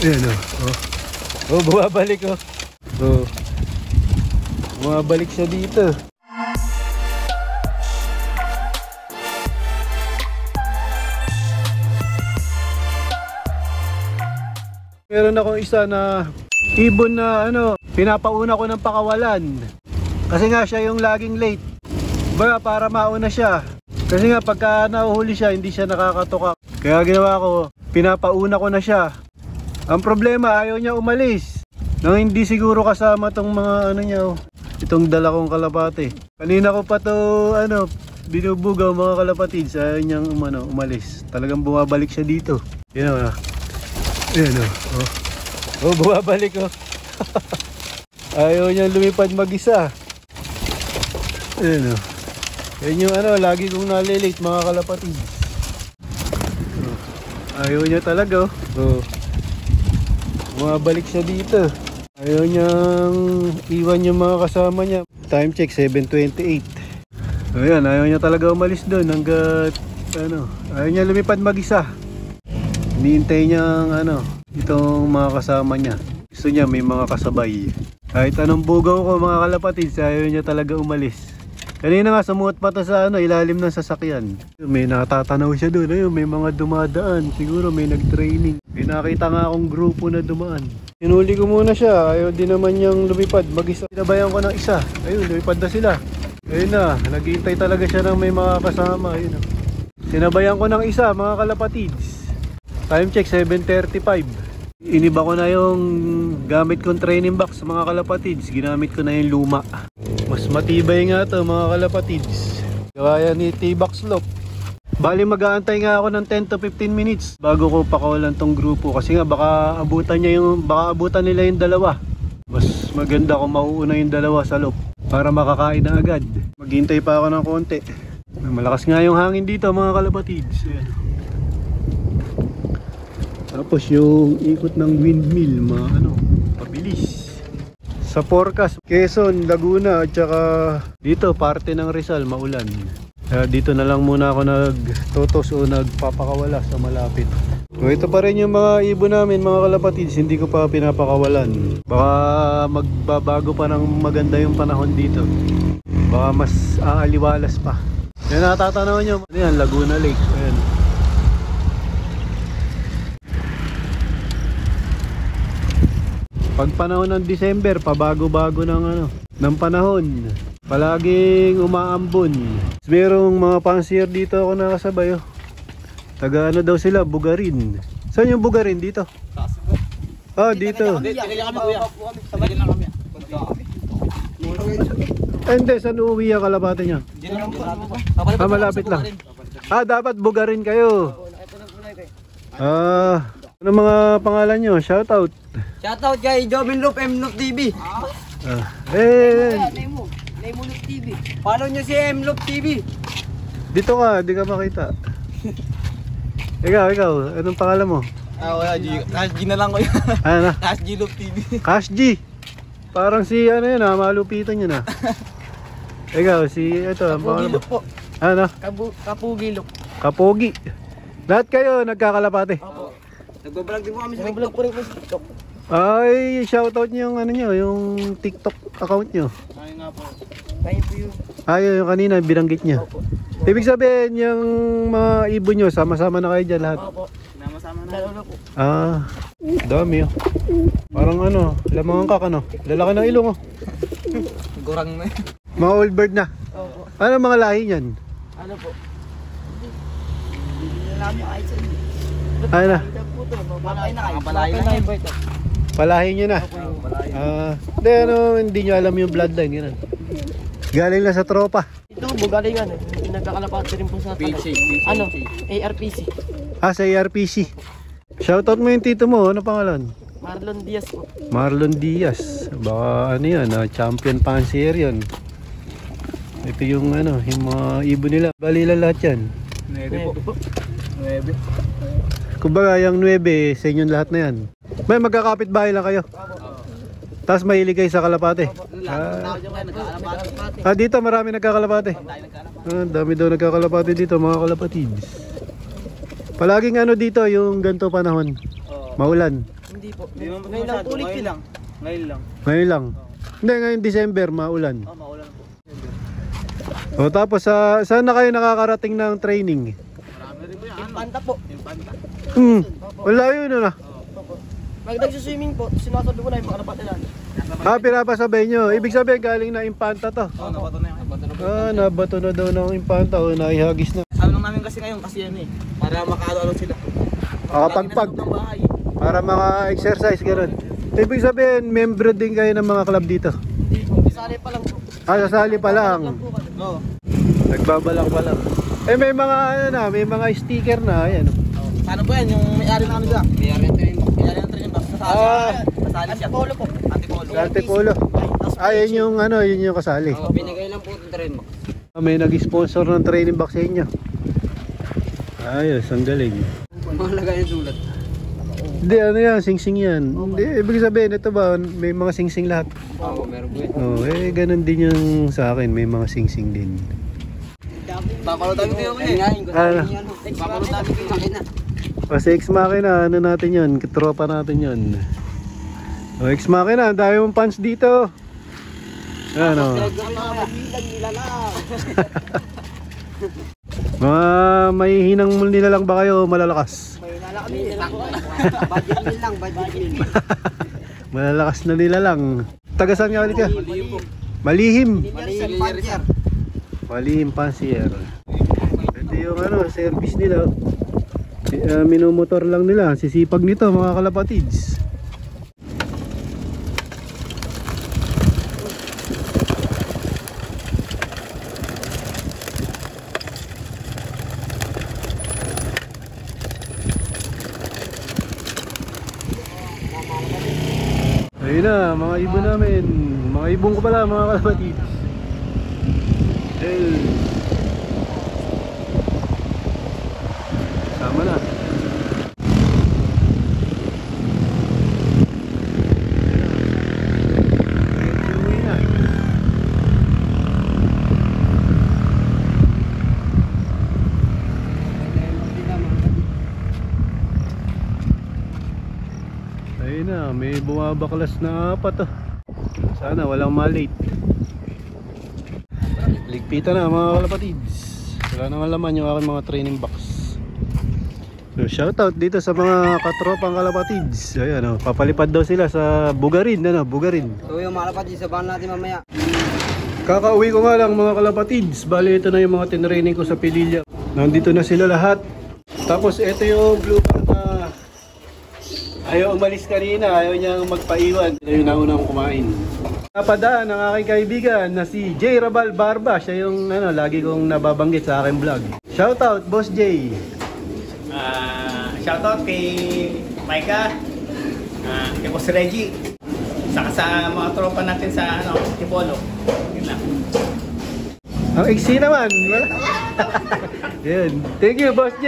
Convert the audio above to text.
Ayan o. Oh, bumabalik o. Oh. Bumabalik siya dito. Meron ako isa na ibon na pinapauna ko ng pakawalan. Kasi nga siya yung laging late. Baga para mauna siya. Kasi nga pagka nahuhuli siya, hindi siya nakakatuka. Kaya ginawa ko, pinapauna ko na siya. Ang problema, ayaw niya umalis. Nang hindi siguro kasama tong mga niya, itong dala kong kalapate. Kanina ko pa to binubugaw mga kalapatids. Ayaw niyang umalis. Talagang bumabalik siya dito. Yan o. Ayan o. Oh, bumabalik o. Ayaw niyang lumipad mag-isa. Ayan o. Yan yung lagi kong nalilate mga kalapatids. Ayaw niya talaga o. Bumabalik siya dito. Ayaw niyang iwan yung mga kasama niya. Time check 7:28. Ayan, ayaw niya talaga umalis doon hanggat ayaw niya lumipad mag-isa. Hinihintay niyang itong mga kasama niya. Gusto niya may mga kasabay. Kahit anong bugaw ko mga kalapatids, ayaw niya talaga umalis. Kanina nga sumuot pa to sa ilalim ng sasakyan. May natatanaw siya doon. Ayun, may mga dumadaan. Siguro may nag-training. May nakita nga akong grupo na dumaan. Hinuli ko muna siya. Ayaw din naman niyang lumipad mag-isa. Sinabayan ko ng isa. Ayun, lumipad na sila. Ayun na, naghihintay talaga siya ng may mga kasama. Ayun. Sinabayan ko ng isa mga kalapatids. Time check 7:35. Iniba ko na yung gamit kong training box mga kalapatids. Ginamit ko na yung luma. Mas matibay nga to mga kalapatids. Gawa yan ni T-Box Loop. Bali mag-aantay nga ako ng 10 to 15 minutes bago ko pakawalan tong grupo. Kasi nga baka abutan nila yung dalawa. Mas maganda kung mauuna yung dalawa sa loop para makakain na agad. Maghintay pa ako ng konti. Malakas nga yung hangin dito mga kalapatids. Ayan. Tapos yung ikot ng windmill, pabilis. Sa forecast, Quezon, Laguna at saka dito parte ng Rizal maulan. Kaya dito na lang muna ako nagtotos o nagpapakawala sa malapit. So, ito pa rin yung mga ibon namin mga kalapatids, hindi ko pa pinapakawalan. Baka magbabago pa ng maganda yung panahon dito. Baka mas aaliwalas pa. Yan natatanaw nyo, yan, Laguna Lake. Ayan. Pag panahon ng December, pabago-bago ng panahon. Palaging umaambon. Merong mga pansier dito ako nakasabay. Taga daw sila, Bugarin. Saan yung Bugarin dito? Dito. Hindi, saan uuwi ang kalapate niya? Malapit lang. Dapat Bugarin kayo. Ano mga pangalan nyo? Shoutout. Shoutout kay Jobin Loop, M-Loop TV. Name Loop TV. Follow nyo si M-Loop TV. Dito ka, di ka makita. Ikaw, anong pangalan mo? Cash G na lang ko yun. Ano? Cash G Loop TV. Cash G. Parang si malupitan yun Ikaw, ang pangalan mo? Po. Ano? Kapugi Loop. Kapogi. Lahat kayo nagkakalapate? Opo. Nagbablog din po kami sa TikTok. Nagbablog po rin po sa TikTok. Ay, shoutout nyo yung TikTok account nyo. Ay nga po. Kayo po yun. Yung kanina, binanggit nyo. Opo. Ibig sabihin, yung mga ibon nyo, sama-sama na kayo dyan lahat. Opo. Sama-sama na. Lalo po. Dami Parang lamangan ka lalaki ng ilong Gurang na. Mga old bird na. Opo. Ano mga lahi yan? Ano po? Hindi na namin kahit sa inyo. Ano? Palahin nyo na. Hindi nyo alam yung bloodline yun. Galing na sa tropa. Ito, bugalingan nagkakalapati rin po sa ARPC. Sa ARPC. Shoutout mo yung tito mo, ano pangalan? Marlon Diaz po. Marlon Diaz. Baka champion pansier yun. Ito yung yung mga ibon nila. Bali lang lahat yan. 9 po. 9. Kumbaga yung 9 sa inyo lahat na yan. May magkakapit bahay lang kayo. Tapos mahilig kayo sa kalapate. Dito marami nagkakalapate. Dami daw nagkakalapate dito mga kalapatids. Palaging dito yung ganito panahon. Maulan. Hindi po. Hindi naman po Ngayon lang masyado. ulit Ngayon yun. lang. Ngayon lang. Ngayon lang. Hindi, ngayon December, maulan. Maulan po. O tapos, saan na kayo nakakarating ng training? Marami rin po yan. Panta po. Impanta. Wala yun na. Pag nagsuswimming po, sinasabi ko na yung mga napatilan. Pinapasabay nyo. Ibig sabihin, galing na Impanta to. Oo, nabato na yan. Nabato na daw ng Impanta o naihagis na. Sabi lang namin kasi ngayon kasi yan para makaano sila. Makapagpag. Lagi na sa bahay. Para maka-exercise, gano'n. Ibig sabihin, membro din kayo ng mga club dito. Hindi po. Kasali pa lang po. Sasali pa lang. Oo. Nagbabalak pa lang. May mga may mga sticker na, ayan. Paano po yan? Yung may-ari na kami dyan? May-ari ng train. May-ari ng train box. Nasali siya. Antipolo po. Antipolo. Sa Antipolo. Yun yung yun yung kasali. Binigay lang po yung train box. May nag-sponsor ng training box sa inyo. Ayos, ang galing. Mga lagay yung sulat. Hindi, yan, sing-sing yan. Hindi, ibig sabihin, ito ba, may mga sing-sing lahat. Oo, meron po Ganun din yung sa akin, may mga sing-sing din. Papalo tayo kayo eh. Papalo tayo kayo makina. Kasi ex-makina, natin yun, tropa natin yun. Ex-makina, ang dami mong fans dito. Ano? Mga mahihinang nila lang ba kayo malalakas? Budget meal lang, budget meal. Malalakas na nila lang. Tagasan nga ulit ka? Malihim. Malihim Pansier. Ito yung service nila. Minumotor lang nila. Sisipag nito mga kalapatids. Ayun na, mga ibon namin. Mga ibon ko pala, mga kalapatids. Sama na. Uwi na. Ayun na, may bumabaklas na apat oh. Sana walang malate. Ligpitan na mga kalapatids. Wala nang laman yung aking mga training box. So shoutout dito sa mga katropang kalapatids. Ayan papalipad daw sila sa Bugarin. Bugarin. So yung mga kalapatids, sabahan natin mamaya. Kakauwi ko nga lang mga kalapatids. Bali ito na yung mga tinraining ko sa Pililla. Nandito na sila lahat. Tapos ito yung blue bar na ayaw umalis kanina, ayaw niyang magpaiwan. Ito yung naunang kumain. Napadaan ang aking kaibigan na si J. Rabal Barba. Siya yung lagi kong nababanggit sa aking vlog. Shoutout, Boss J. Shoutout kay Micah, kay Boss Reggie, saka sa mga tropa natin sa Tipolo. Yun lang. Ang iksi naman. Yan. Thank you, Boss J.